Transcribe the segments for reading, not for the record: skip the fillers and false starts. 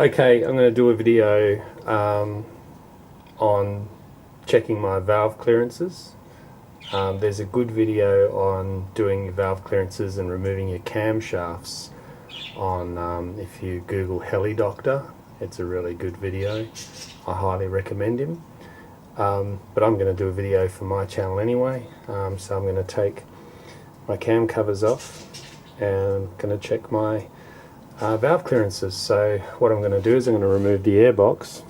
Okay, I'm going to do a video on checking my valve clearances. There's a good video on doing your valve clearances and removing your camshafts on, if you Google Heli Doctor, it's a really good video. I highly recommend him. But I'm going to do a video for my channel anyway, so I'm going to take my cam covers off and I'm going to check my valve clearances. So what I'm going to do is I'm going to remove the airbox.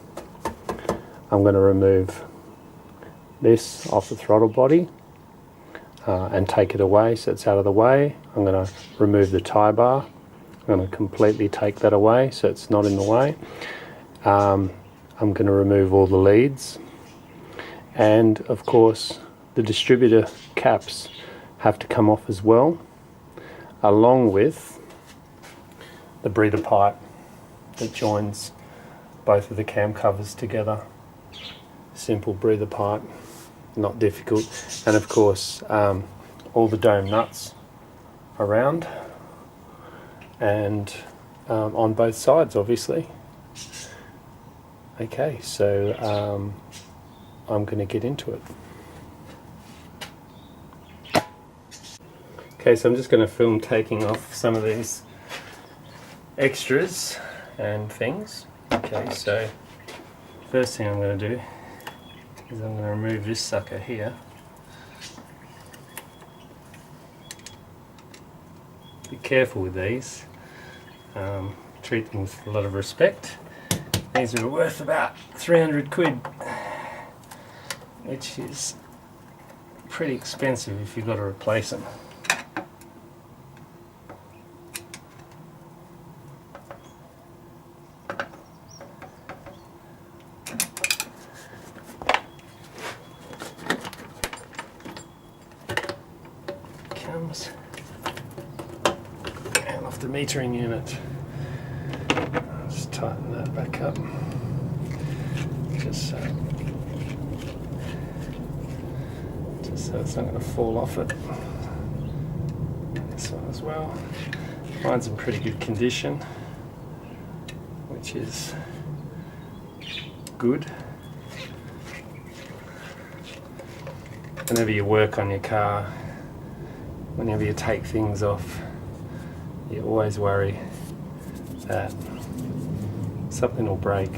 I'm going to remove this off the throttle body and take it away so it's out of the way. I'm going to remove the tie bar. I'm going to completely take that away so it's not in the way. I'm going to remove all the leads, and of course the distributor caps have to come off as well, along with the breather pipe that joins both of the cam covers together. Simple breather pipe, not difficult. And of course all the dome nuts around and on both sides, obviously. Okay, so I'm going to get into it. Okay, so I'm just going to film taking off some of these extras and things. Okay, so first thing I'm going to do is I'm going to remove this sucker here. Be careful with these. Treat them with a lot of respect. These are worth about 300 quid, which is pretty expensive if you've got to replace them. Comes and off the metering unit. Just tighten that back up, just so it's not going to fall off it. This one as well. Mine's in pretty good condition, which is good. Whenever you work on your car, whenever you take things off, you always worry that something will break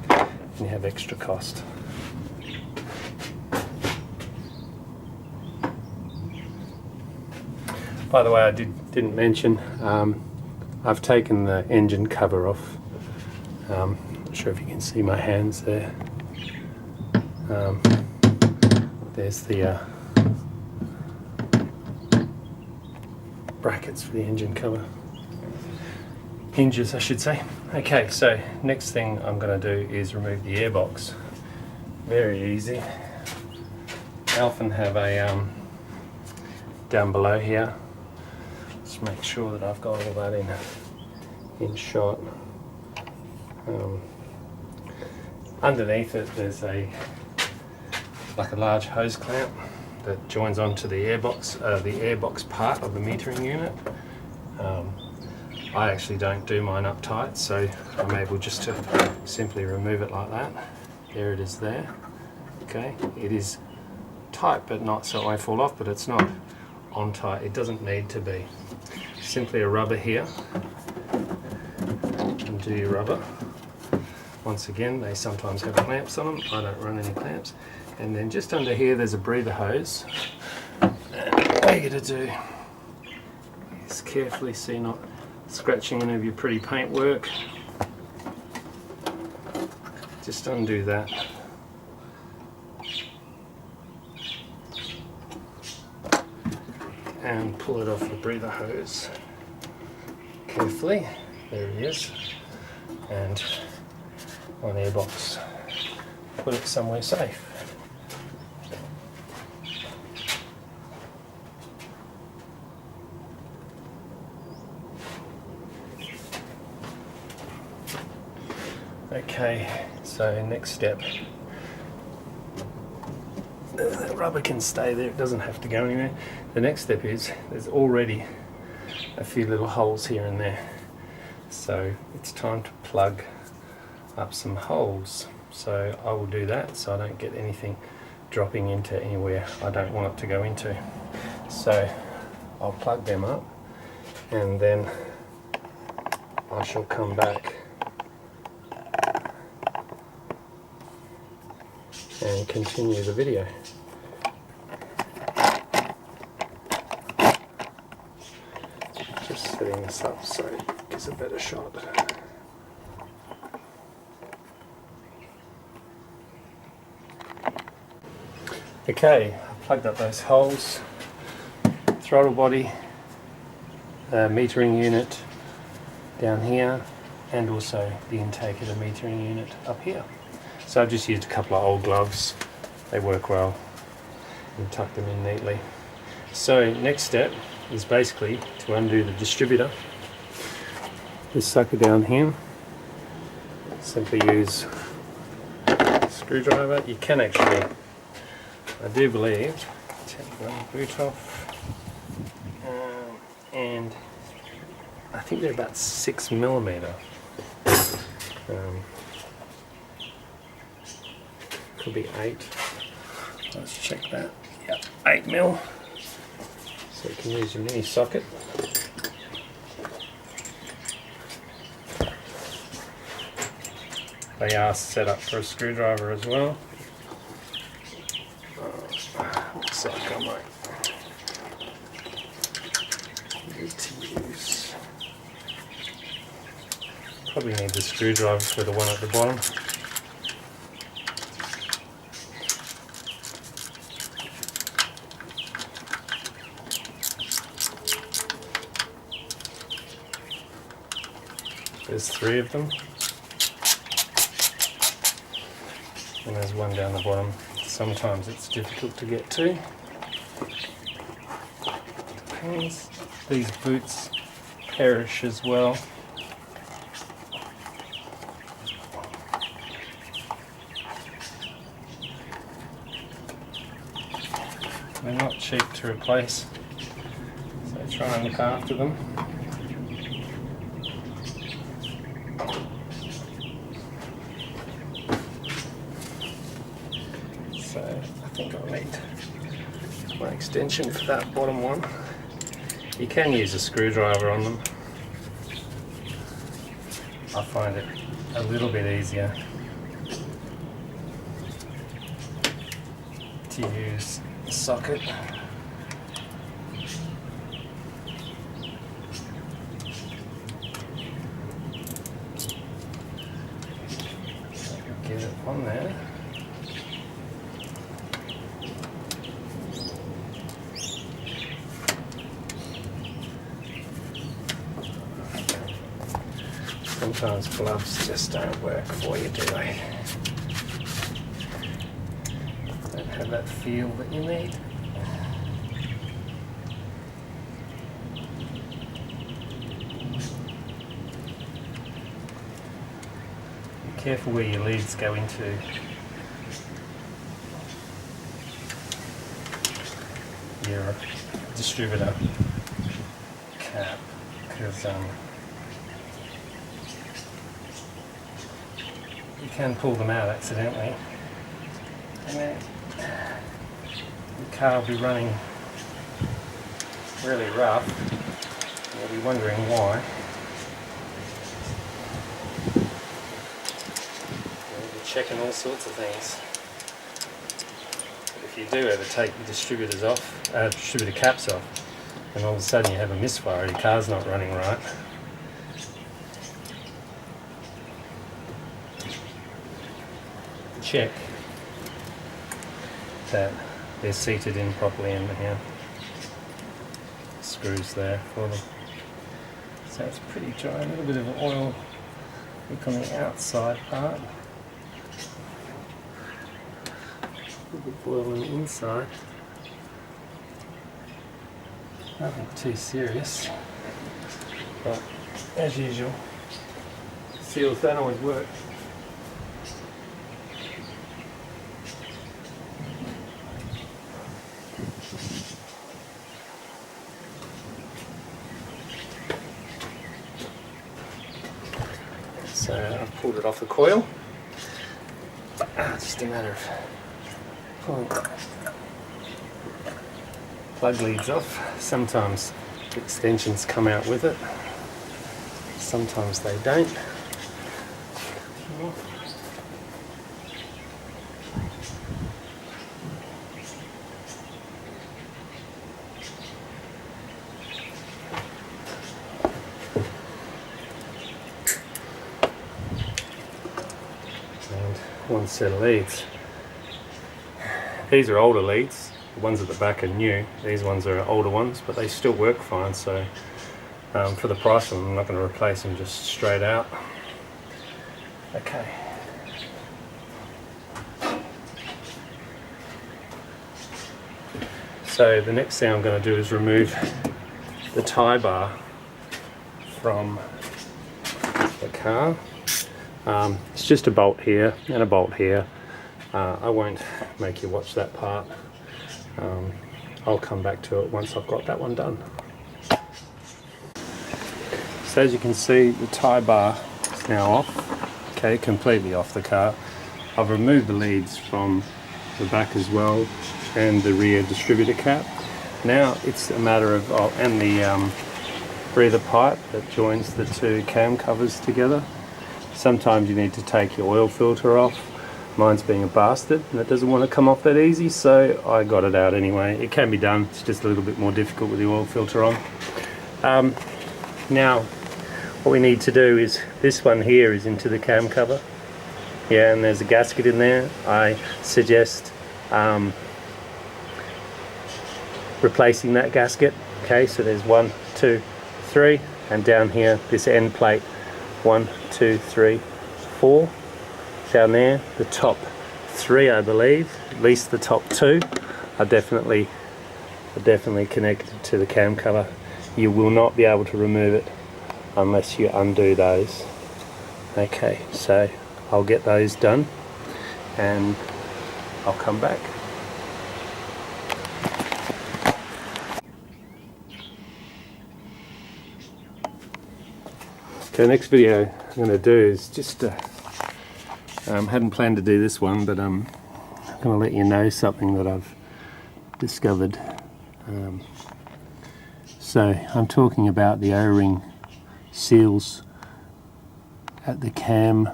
and you have extra cost. By the way, I didn't mention, I've taken the engine cover off. Not sure if you can see my hands there. There's the brackets for the engine cover. Hinges, I should say. Okay, so next thing I'm going to do is remove the airbox. Very easy. I often have a down below here. Just make sure that I've got all that in shot. Underneath it, there's like a large hose clamp that joins onto the airbox part of the metering unit. I actually don't do mine up tight, so I'm able just to simply remove it like that. There it is there. Okay, it is tight but not so it won't fall off, but it's not on tight. It doesn't need to be. Simply a rubber here. Undo your rubber. Once again, they sometimes have clamps on them. I don't run any clamps. And then just under here there's a breather hose. And what you're going to do is carefully see not scratching any of your pretty paintwork. Just undo that. And pull it off the breather hose carefully. There it is. And on airbox, put it somewhere safe. Okay, so next step. That rubber can stay there, it doesn't have to go anywhere. The next step is, there's already a few little holes here and there. So it's time to plug up some holes. So I will do that so I don't get anything dropping into anywhere I don't want it to go into. So I'll plug them up and then I shall come back and continue the video. Just setting this up so it gives a better shot. Okay, I've plugged up those holes, throttle body, metering unit down here, and also the intake of the metering unit up here. So I've just used a couple of old gloves, they work well, and tuck them in neatly. So next step is basically to undo the distributor. This sucker down here, simply use a screwdriver. You can actually, I do believe, take one boot off, and I think they're about 6mm. Could be 8. Let's check that. Yep, 8mm. So you can use your mini socket. They are set up for a screwdriver as well. Looks like I might need to use. Probably need the screwdriver for the one at the bottom. There's 3 of them, and there's one down the bottom. Sometimes it's difficult to get to. Depends. These boots perish as well. They're not cheap to replace, so try and look after them. So I think I'll need my extension for that bottom one. You can use a screwdriver on them. I find it a little bit easier to use a socket. Get it on there. Sometimes gloves just don't work for you, do they? Don't have that feel that you need. Be careful where your leads go into. Your distributor cap, because you can pull them out accidentally, and then the car will be running really rough, and you'll be wondering why. You'll be checking all sorts of things. But if you do ever take the distributors off, distributor caps off, and all of a sudden you have a misfire, your car's not running right, check that they're seated in properly in here. Screws there for them. So it's pretty dry, a little bit of oil look on the outside part. A little bit of oil on the inside. Nothing too serious, but as usual, seals don't always work. So I've pulled it off the coil. It's just a matter of pulling plug leads off. Sometimes extensions come out with it, sometimes they don't. And one set of leads. These are older leads. The ones at the back are new. These ones are older ones, but they still work fine. So for the price of them, I'm not going to replace them just straight out. Okay. So the next thing I'm going to do is remove the tie bar from the car. It's just a bolt here and a bolt here. I won't make you watch that part. I'll come back to it once I've got that one done. So as you can see, the tie bar is now off, okay, completely off the car. I've removed the leads from the back as well and the rear distributor cap. Now it's a matter of, and the breather pipe that joins the two cam covers together. Sometimes you need to take your oil filter off. Mine's being a bastard and it doesn't want to come off that easy, so I got it out anyway. It can be done, it's just a little bit more difficult with the oil filter on. Now what we need to do is, this one here is into the cam cover, yeah, and there's a gasket in there. I suggest replacing that gasket. Okay, so there's 1, 2, 3, and down here this end plate, 1, 2, 3, 4. Down there, the top 3 I believe, at least the top 2 are definitely connected to the cam cover. You will not be able to remove it unless you undo those. Okay, so I'll get those done and I'll come back. Okay, the next video I'm going to do is just hadn't planned to do this one, but I'm going to let you know something that I've discovered. So I'm talking about the O-ring seals at the cam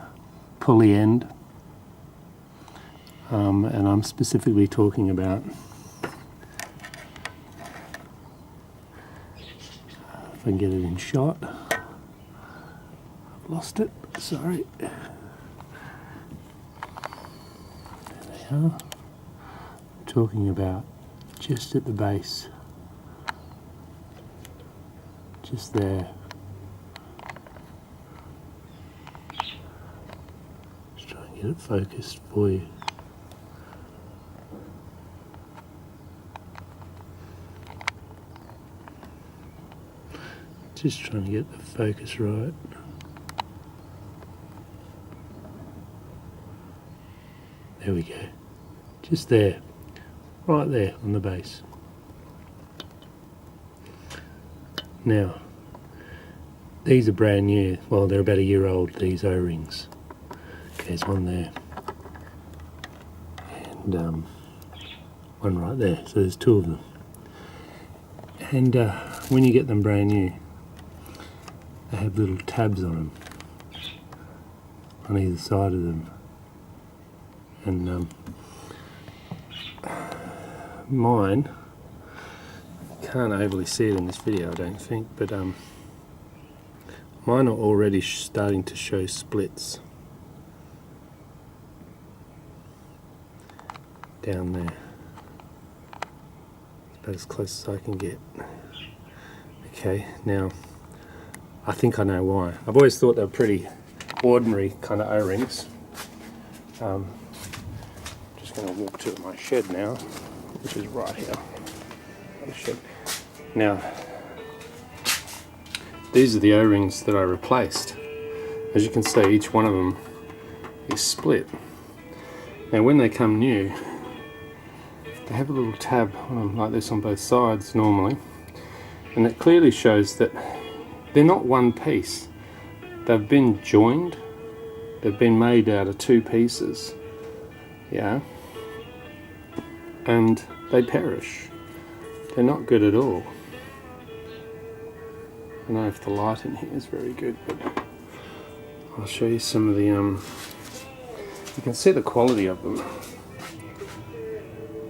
pulley end, and I'm specifically talking about, if I can get it in shot, I've lost it, sorry. I'm talking about just at the base, just there. Just try and get it focused for you. Just trying to get the focus right. There we go. Just there, right there on the base. Now, these are brand new. Well, they're about a year old, these O-rings. Okay, there's one there. And one right there. So there's 2 of them. And when you get them brand new, they have little tabs on them, on either side of them. And mine, can't overly see it in this video I don't think, but mine are already starting to show splits down there. About as close as I can get. Okay, now I think I know why. I've always thought they were pretty ordinary kind of O-rings. Just going to walk to my shed now, which is right here. Shed. Now, these are the O-rings that I replaced. As you can see, each one of them is split. Now, when they come new, they have a little tab on them like this on both sides normally, and it clearly shows that they're not one piece. They've been joined they've been made out of 2 pieces, yeah, and they perish. They're not good at all. I don't know if the light in here is very good, but I'll show you some of the, you can see the quality of them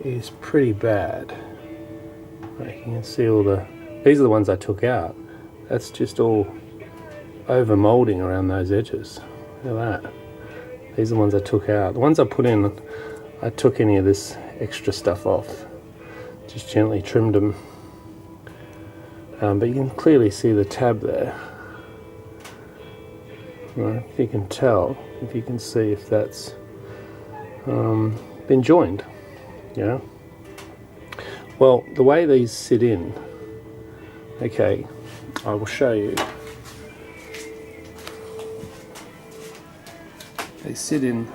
is pretty bad. Like you can see these are the ones I took out. That's just all over moulding around those edges. Look at that. These are the ones I took out. The ones I put in, I took any of this extra stuff off. Just gently trimmed them. But you can clearly see the tab there. Right, if you can tell, if you can see if that's been joined. Yeah. Well, the way these sit in, okay, I will show you. They sit in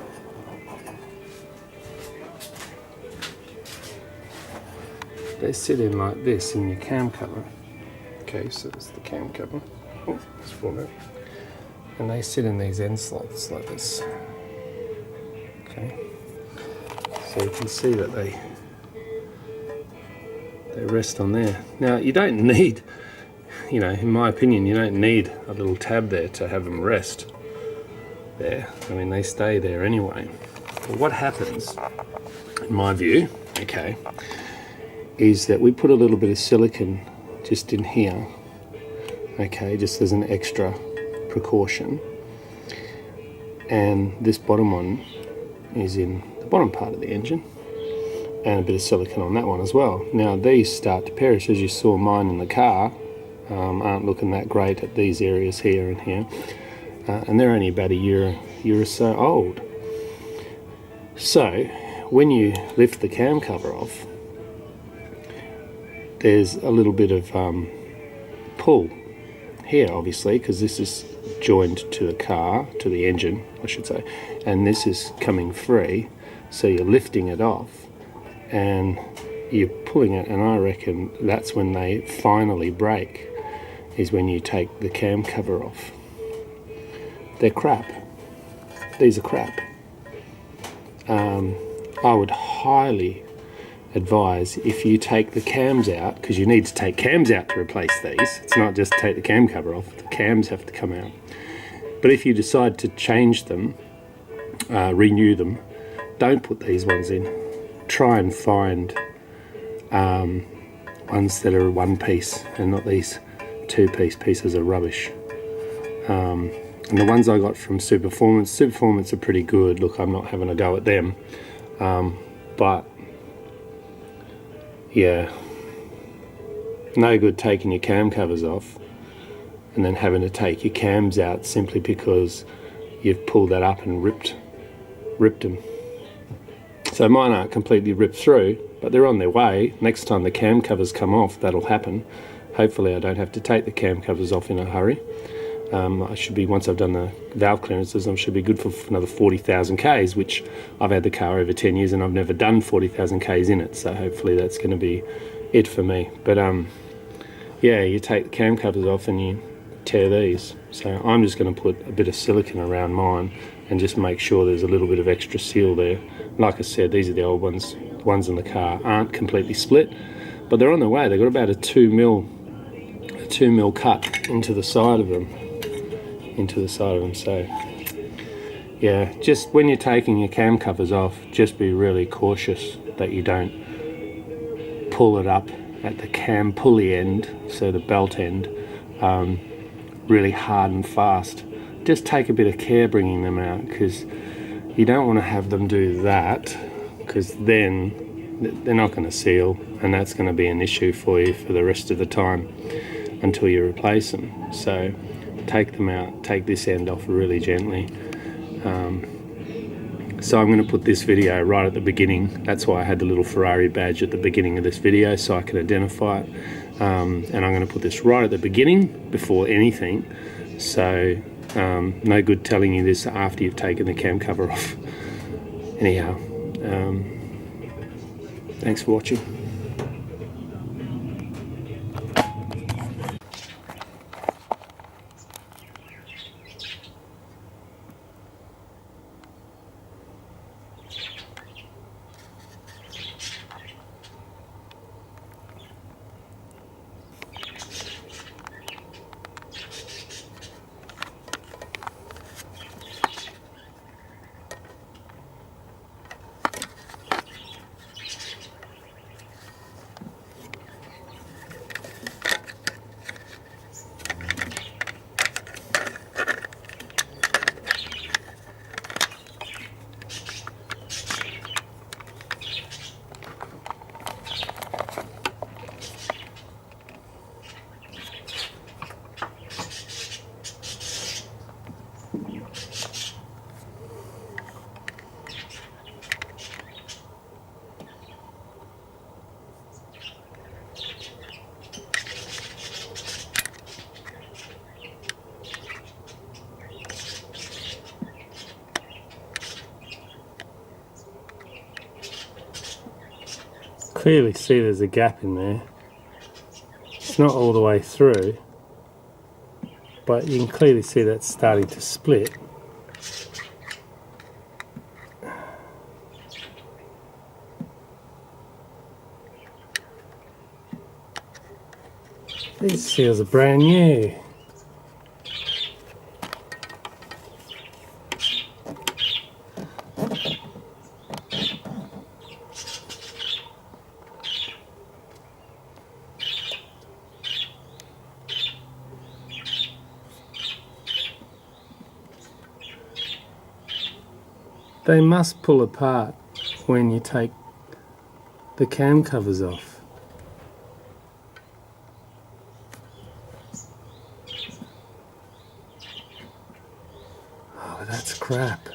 like this in your cam cover. Okay, so this is the cam cover. Oh, let's form it. And they sit in these end slots like this. Okay. So you can see that they rest on there. Now you don't need, you know, in my opinion, you don't need a little tab there to have them rest there. I mean, they stay there anyway. But what happens, in my view, okay, is that we put a little bit of silicone just in here, okay, just as an extra precaution. And this bottom one is in the bottom part of the engine, and a bit of silicone on that one as well. Now these start to perish, as you saw mine in the car, aren't looking that great at these areas here and here. And they're only about a year or so old. So when you lift the cam cover off, there's a little bit of pull here, obviously, because this is joined to the car, to the engine, I should say, and this is coming free. So you're lifting it off and you're pulling it, and I reckon that's when they finally break, is when you take the cam cover off. They're crap. These are crap. I would highly advise, if you take the cams out, because you need to take cams out to replace these, it's not just take the cam cover off, the cams have to come out. But if you decide to change them, renew them, don't put these ones in. Try and find ones that are 1 piece and not these 2-piece pieces of rubbish. And the ones I got from Superformance are pretty good. Look, I'm not having a go at them, but yeah, no good taking your cam covers off and then having to take your cams out simply because you've pulled that up and ripped them. So mine aren't completely ripped through, but they're on their way. Next time the cam covers come off, that'll happen. Hopefully I don't have to take the cam covers off in a hurry. I should be, once I've done the valve clearances, I should be good for another 40,000 Ks, which I've had the car over 10 years and I've never done 40,000 Ks in it, so hopefully that's going to be it for me. But yeah, you take the cam covers off and you tear these. So I'm just going to put a bit of silicone around mine and just make sure there's a little bit of extra seal there. Like I said, these are the old ones. The ones in the car aren't completely split, but they're on their way. They've got about a 2 mil cut into the side of them. So yeah, just when you're taking your cam covers off, just be really cautious that you don't pull it up at the cam pulley end, so the belt end, really hard and fast. Just take a bit of care bringing them out, because you don't want to have them do that, because then they're not going to seal, and that's going to be an issue for you for the rest of the time until you replace them. So take them out, take this end off really gently. So I'm going to put this video right at the beginning. That's why I had the little Ferrari badge at the beginning of this video, so I can identify it. And I'm going to put this right at the beginning before anything. So no good telling you this after you've taken the cam cover off. Anyhow, thanks for watching. Clearly see there's a gap in there. It's not all the way through, but you can clearly see that's starting to split. These seals are brand new. They must pull apart when you take the cam covers off. Oh, that's crap.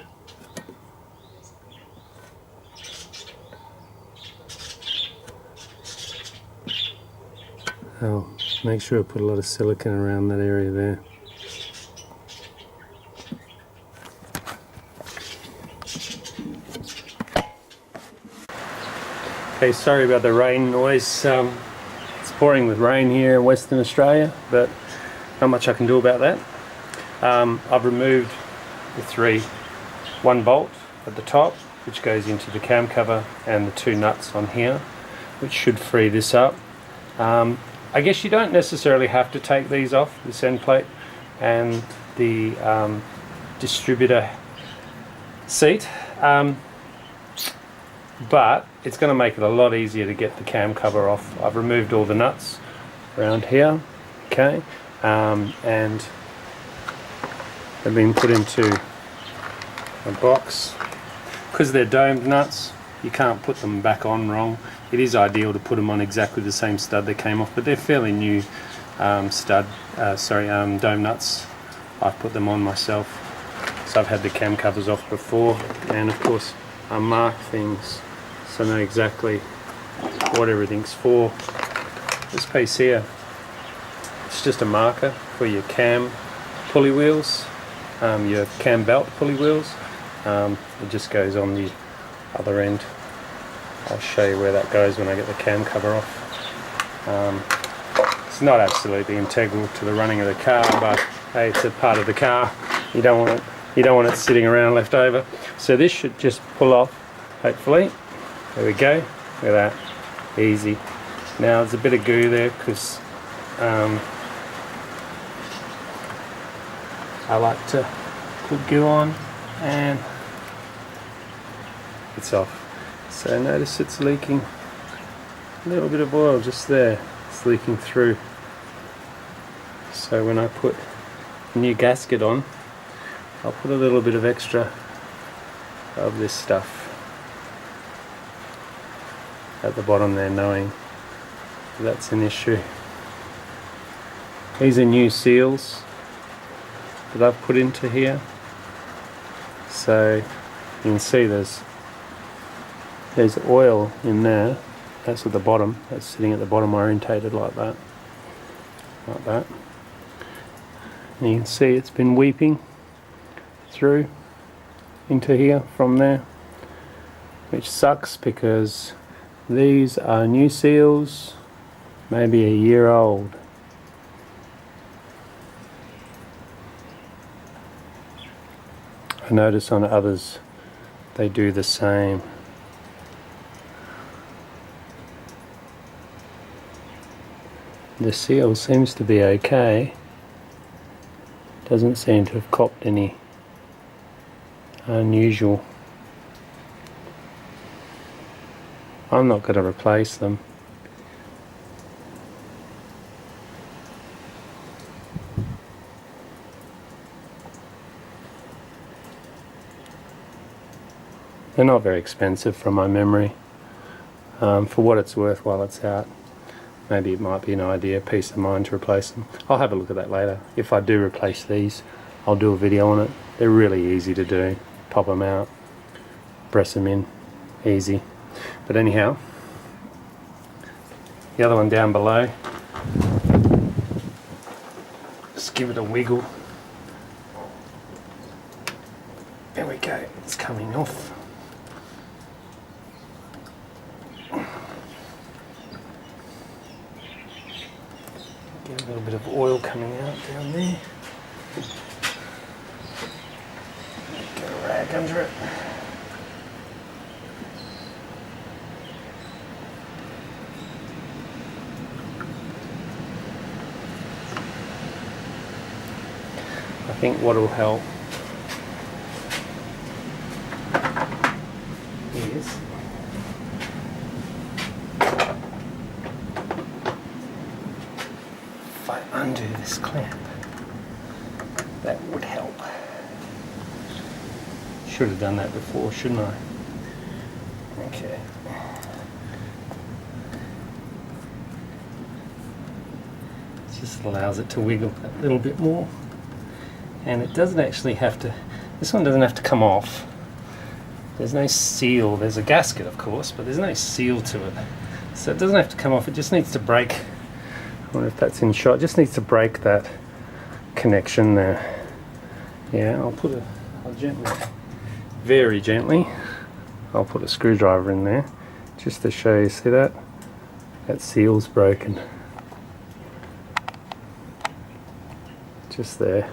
Oh, make sure I put a lot of silicone around that area there. Okay, sorry about the rain noise. It's pouring with rain here in Western Australia, but not much I can do about that. I've removed the one bolt at the top, which goes into the cam cover, and the 2 nuts on here, which should free this up. I guess you don't necessarily have to take these off, this end plate and the distributor seat. But it's going to make it a lot easier to get the cam cover off. I've removed all the nuts around here, okay, and they've been put into a box. Because they're domed nuts, you can't put them back on wrong. It is ideal to put them on exactly the same stud they came off, but they're fairly new dome nuts. I've put them on myself, so I've had the cam covers off before, and of course I mark things so I know exactly what everything's for. This piece here, it's just a marker for your cam pulley wheels, your cam belt pulley wheels. It just goes on the other end. I'll show you where that goes when I get the cam cover off. It's not absolutely integral to the running of the car, but hey, it's a part of the car. You don't want it sitting around left over. So this should just pull off, hopefully. There we go. Look at that. Easy. Now there's a bit of goo there because I like to put goo on, and it's off. So notice it's leaking a little bit of oil just there. It's leaking through. So when I put a new gasket on, I'll put a little bit of extra of this stuff at the bottom there, knowing that's an issue. These are new seals that I've put into here. So you can see there's oil in there. That's at the bottom. That's sitting at the bottom, orientated like that. Like that. And you can see it's been weeping through into here from there, which sucks because these are new seals, maybe a year old. I notice on others they do the same. The seal seems to be okay. Doesn't seem to have copped any unusual. I'm not going to replace them. They're not very expensive from my memory. For what it's worth while it's out, maybe it might be an idea, peace of mind, to replace them. I'll have a look at that later. If I do replace these, I'll do a video on it. They're really easy to do. Pop them out, press them in, easy. But anyhow, the other one down below, just give it a wiggle. There we go, it's coming off. Get a little bit of oil coming out down there. Get a rag under it. I think what will help is if I undo this clamp, that would help. Should have done that before, shouldn't I? Okay. It just allows it to wiggle a little bit more. And it doesn't actually have to, this one doesn't have to come off. There's no seal, there's a gasket of course, but there's no seal to it. So it doesn't have to come off, it just needs to break. I wonder if that's in shot, it just needs to break that connection there. Yeah, I'll gently, very gently, I'll put a screwdriver in there, just to show you, see that? That seal's broken. Just there.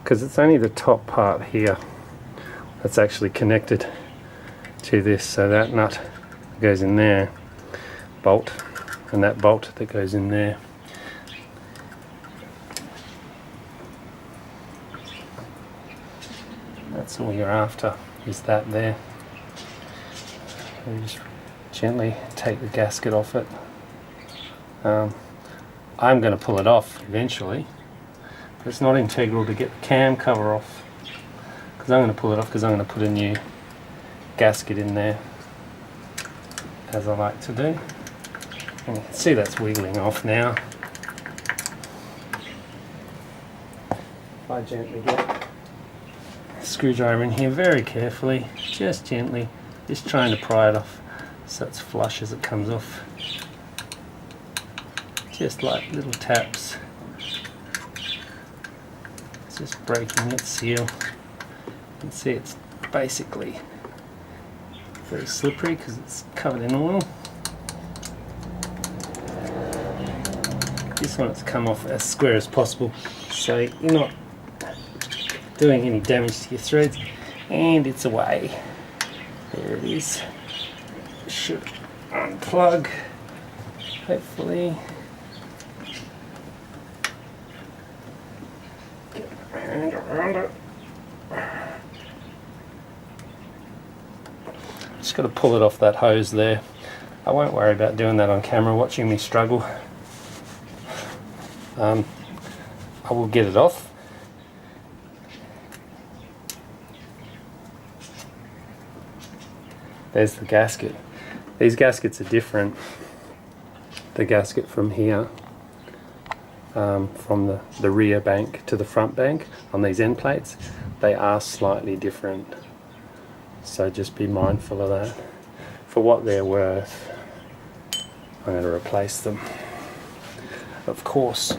Because it's only the top part here that's actually connected to this, so that nut goes in there, bolt, and that bolt that goes in there. That's all you're after, is that there. You just gently take the gasket off it. I'm going to pull it off eventually. It's not integral to get the cam cover off, because I'm going to pull it off because I'm going to put a new gasket in there, as I like to do. And you can see that's wiggling off now. If I gently get a screwdriver in here very carefully, just gently, just trying to pry it off so it's flush as it comes off. Just like little taps. Just breaking its seal. You can see it's basically very slippery because it's covered in oil. Just want it to come off as square as possible so you're not doing any damage to your threads. And it's away. There it is. Should unplug, hopefully. And around it. Just got to pull it off that hose there. I won't worry about doing that on camera, watching me struggle. I will get it off. There's the gasket. These gaskets are different. The gasket from here, from the rear bank to the front bank on these end plates, they are slightly different. So just be mindful of that. For what they're worth, I'm going to replace them, of course.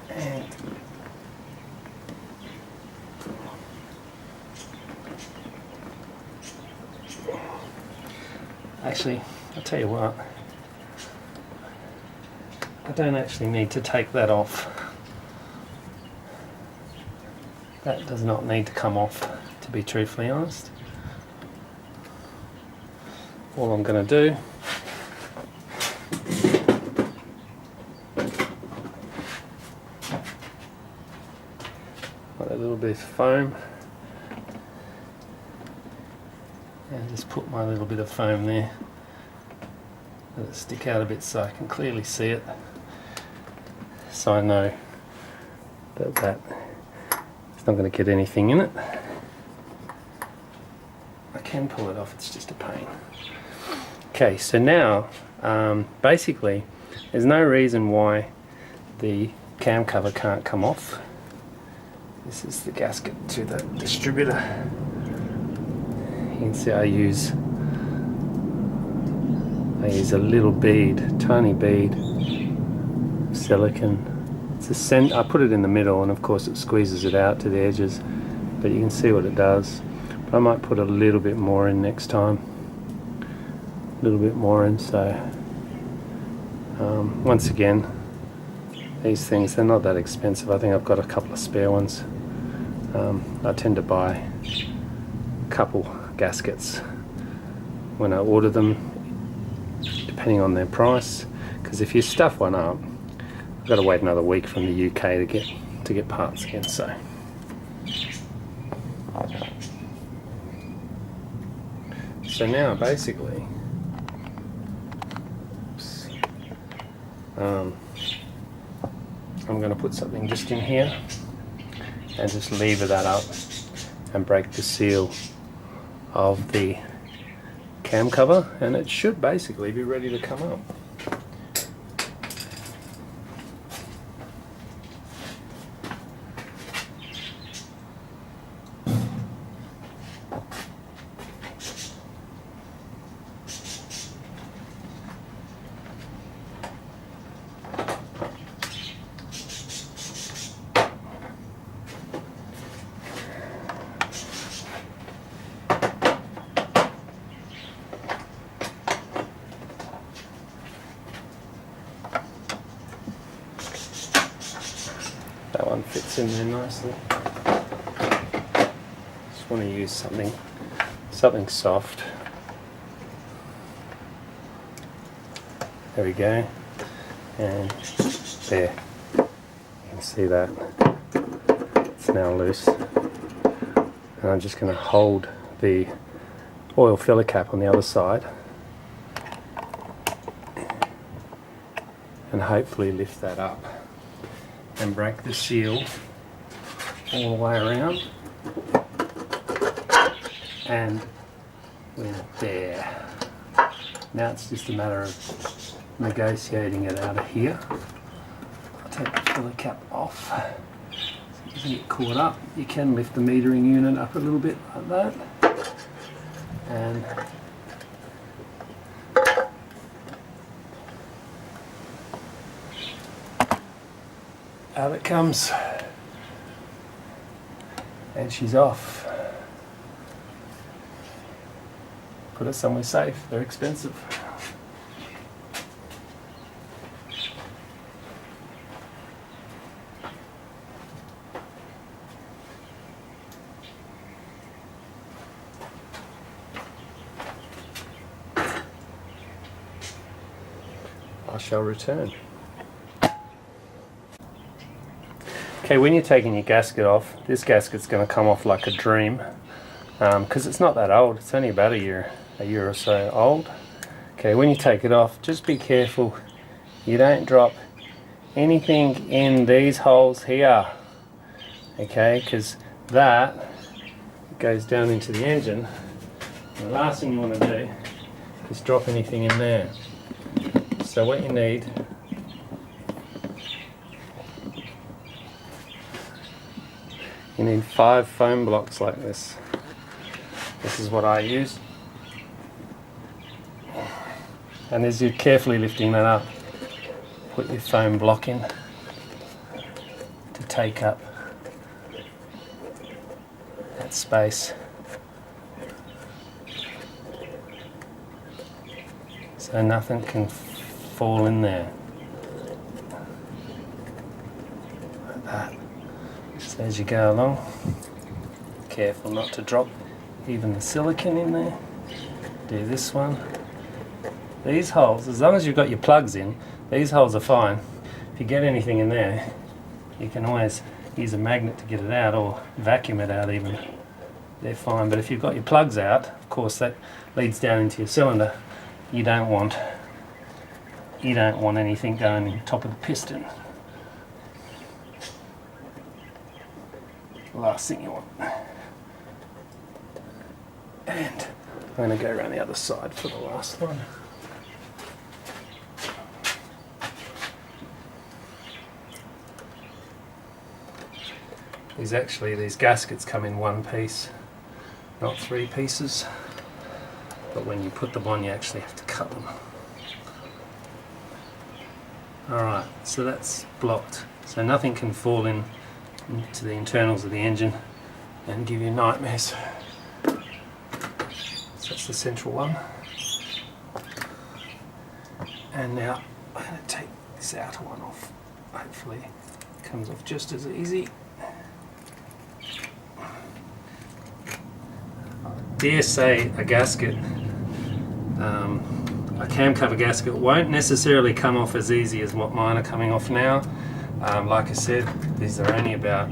And actually, I'll tell you what, I don't actually need to take that off. That does not need to come off, to be truthfully honest. All I'm going to do put a little bit of foam and just put my little bit of foam there. Let it stick out a bit so I can clearly see it, so I know that it's not going to get anything in it. I can pull it off, it's just a pain. Okay, so now basically there's no reason why the cam cover can't come off. This is the gasket to the distributor. You can see I use a little bead, tiny bead, silicone. It's a I put it in the middle, and of course it squeezes it out to the edges, but you can see what it does. But I might put a little bit more in next time. A little bit more in, so once again, these things, they're not that expensive. I think I've got a couple of spare ones. I tend to buy a couple gaskets when I order them, depending on their price, because if you stuff one up, I've got to wait another week from the UK to get parts again. So now basically, I'm going to put something just in here and just lever that up and break the seal of the cam cover, and it should basically be ready to come up. That one fits in there nicely. Just want to use something soft. There we go. And there. You can see that. It's now loose. And I'm just going to hold the oil filler cap on the other side and hopefully lift that up and break the seal all the way around, and we're there. Now it's just a matter of negotiating it out of here. I'll take the filler cap off so it doesn't get caught up. You can lift the metering unit up a little bit like that, and out it comes, and she's off. Put it somewhere safe, they're expensive. I shall return. Okay, when you're taking your gasket off, this gasket's going to come off like a dream, because it's not that old. It's only about a year or so old. Okay, when you take it off, just be careful you don't drop anything in these holes here. Okay, because that goes down into the engine. And the last thing you want to do is drop anything in there. So what you need, you need 5 foam blocks like this. This is what I use. And as you're carefully lifting that up, put your foam block in to take up that space. So nothing can fall in there. Like that. So as you go along, careful not to drop even the silicone in there. Do this one. These holes, as long as you've got your plugs in, these holes are fine. If you get anything in there, you can always use a magnet to get it out, or vacuum it out even. They're fine, but if you've got your plugs out, of course that leads down into your cylinder. You don't want anything going in the top of the piston. Last thing you want. And I'm going to go around the other side for the last one. is actually these gaskets come in one piece, not three pieces, but when you put them on you actually have to cut them. Alright, so that's blocked, so nothing can fall into the internals of the engine and give you nightmares. So that's the central one. And now I'm going to take this outer one off. Hopefully it comes off just as easy. I dare say a gasket, a cam cover gasket, won't necessarily come off as easy as what mine are coming off now. Like I said, these are only about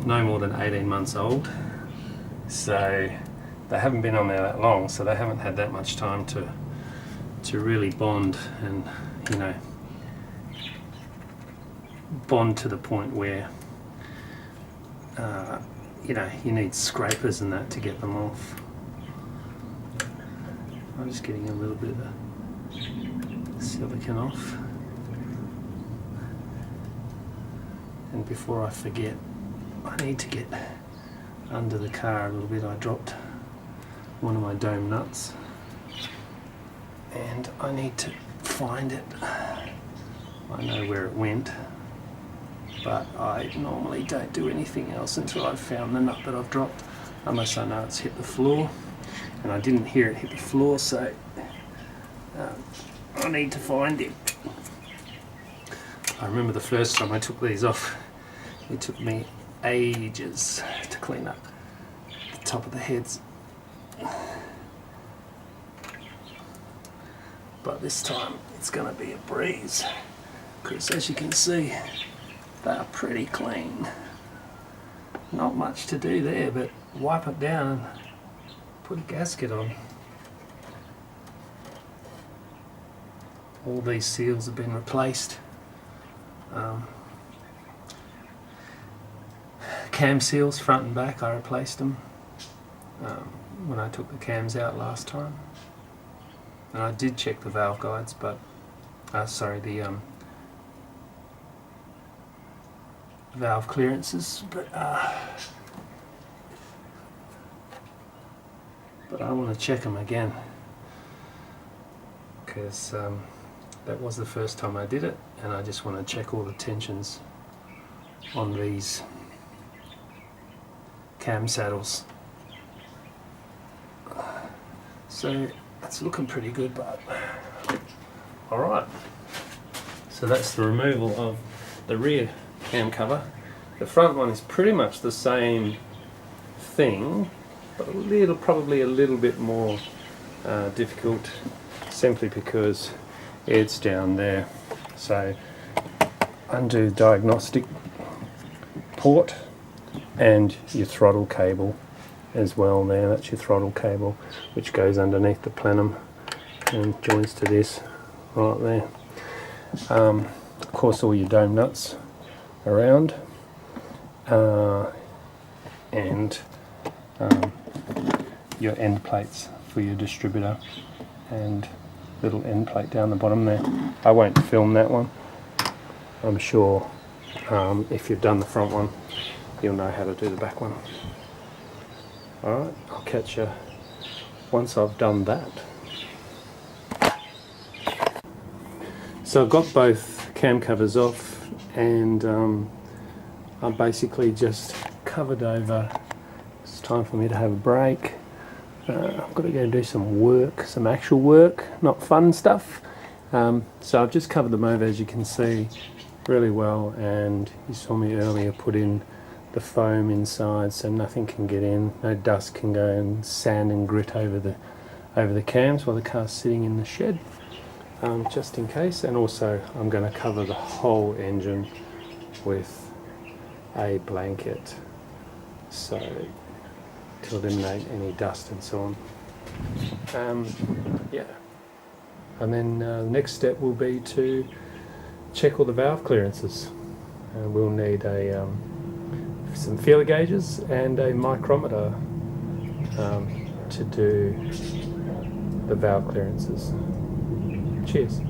no more than 18 months old, so they haven't been on there that long, so they haven't had that much time to really bond and, you know, bond to the point where you know, you need scrapers and that to get them off. I'm just getting a little bit of the silicone off, and before I forget, I need to get under the car a little bit. I dropped one of my dome nuts and I need to find it. I know where it went, but I normally don't do anything else until I've found the nut that I've dropped, unless I know it's hit the floor, and I didn't hear it hit the floor, so I need to find it. I remember the first time I took these off, it took me ages to clean up the top of the heads, but this time it's going to be a breeze, because as you can see, they are pretty clean. Not much to do there, but wipe it down and put a gasket on. All these seals have been replaced. Cam seals, front and back, I replaced them when I took the cams out last time. And I did check the valve guides, but the valve clearances, but I want to check them again, because that was the first time I did it, and I just want to check all the tensions on these cam saddles. So that's looking pretty good, but alright, so that's the removal of the rear cam cover. The front one is pretty much the same thing, but probably a little bit more difficult, simply because it's down there. So undo the diagnostic port and your throttle cable as well there. That's your throttle cable, which goes underneath the plenum and joins to this right there. Of course, all your dome nuts around, and your end plates for your distributor, and little end plate down the bottom there. I won't film that one. I'm sure if you've done the front one, you'll know how to do the back one. Alright, I'll catch you once I've done that. So I've got both cam covers off, and I basically just covered over. It's time for me to have a break. I've got to go do some work, some actual work, not fun stuff. So I've just covered them over, as you can see, really well, and you saw me earlier put in the foam inside so nothing can get in, no dust can go and sand and grit over the cams while the car's sitting in the shed, just in case. And also I'm going to cover the whole engine with a blanket, so to eliminate any dust and so on. Yeah, and then the next step will be to check all the valve clearances, and we'll need some feeler gauges and a micrometer to do the valve clearances. Cheers.